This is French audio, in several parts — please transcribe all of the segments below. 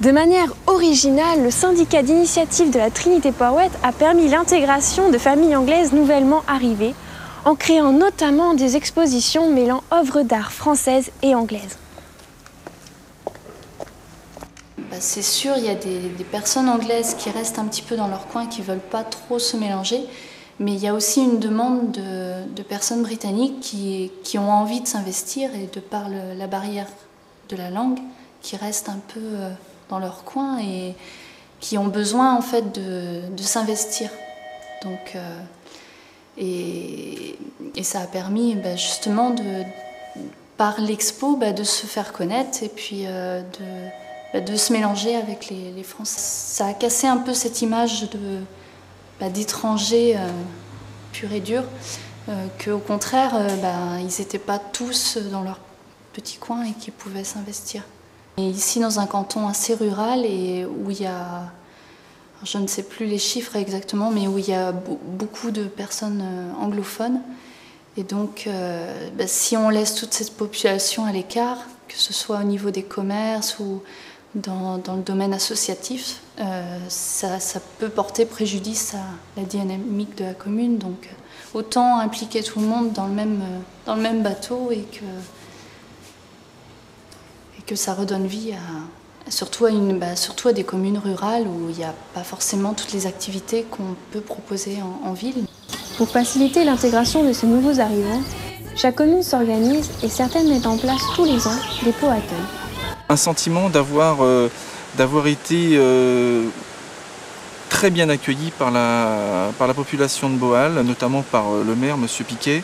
De manière originale, le syndicat d'initiative de la Trinité Portwet a permis l'intégration de familles anglaises nouvellement arrivées, en créant notamment des expositions mêlant œuvres d'art françaises et anglaises. C'est sûr, il y a des personnes anglaises qui restent un petit peu dans leur coin, qui ne veulent pas trop se mélanger, mais il y a aussi une demande de personnes britanniques qui ont envie de s'investir et de par la barrière de la langue, qui restent un peu dans leur coin et qui ont besoin en fait de s'investir. Donc, et ça a permis justement par l'expo de se faire connaître et puis de se mélanger avec les Français. Ça a cassé un peu cette image d'étrangers purs et durs, qu'au contraire, ils n'étaient pas tous dans leur petit coin et qu'ils pouvaient s'investir. Et ici, dans un canton assez rural et où il y a, je ne sais plus les chiffres exactement, mais où il y a beaucoup de personnes anglophones. Et donc, si on laisse toute cette population à l'écart, que ce soit au niveau des commerces ou dans le domaine associatif, ça peut porter préjudice à la dynamique de la commune. Donc, autant impliquer tout le monde dans le même bateau et que ça redonne vie surtout à des communes rurales où il n'y a pas forcément toutes les activités qu'on peut proposer en ville. Pour faciliter l'intégration de ces nouveaux arrivants, chaque commune s'organise et certaines mettent en place tous les ans des pots à accueil. Un sentiment d'avoir été très bien accueilli par la population de Boal, notamment par le maire, M. Piquet,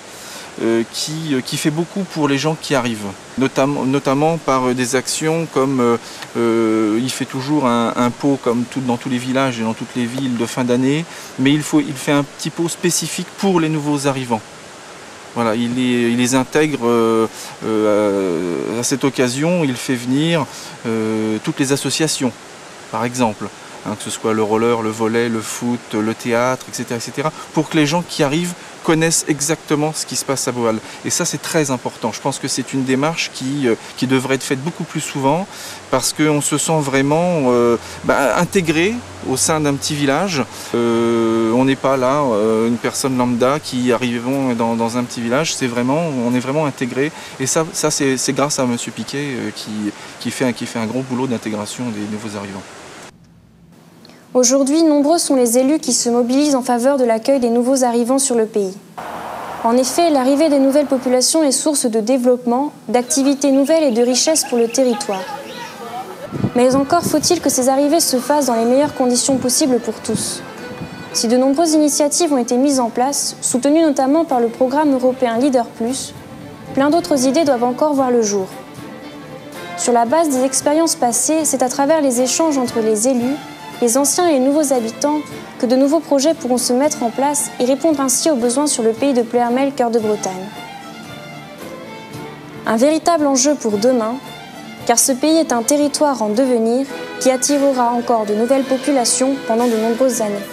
qui fait beaucoup pour les gens qui arrivent, notamment par des actions comme il fait toujours un pot comme dans tous les villages et dans toutes les villes de fin d'année, mais il fait un petit pot spécifique pour les nouveaux arrivants. Voilà, il les intègre à cette occasion, il fait venir toutes les associations, par exemple, que ce soit le roller, le volley, le foot, le théâtre, etc., pour que les gens qui arrivent connaissent exactement ce qui se passe à Boal. Et ça, c'est très important. Je pense que c'est une démarche qui devrait être faite beaucoup plus souvent parce qu'on se sent vraiment intégré au sein d'un petit village. On n'est pas là, une personne lambda qui arrivons dans un petit village. On est vraiment intégré. Et ça c'est grâce à M. Piquet qui fait un gros boulot d'intégration des nouveaux arrivants. Aujourd'hui, nombreux sont les élus qui se mobilisent en faveur de l'accueil des nouveaux arrivants sur le pays. En effet, l'arrivée des nouvelles populations est source de développement, d'activités nouvelles et de richesses pour le territoire. Mais encore faut-il que ces arrivées se fassent dans les meilleures conditions possibles pour tous. Si de nombreuses initiatives ont été mises en place, soutenues notamment par le programme européen Leader+, plein d'autres idées doivent encore voir le jour. Sur la base des expériences passées, c'est à travers les échanges entre les élus, les anciens et les nouveaux habitants, que de nouveaux projets pourront se mettre en place et répondre ainsi aux besoins sur le pays de Ploërmel, cœur de Bretagne. Un véritable enjeu pour demain, car ce pays est un territoire en devenir qui attirera encore de nouvelles populations pendant de nombreuses années.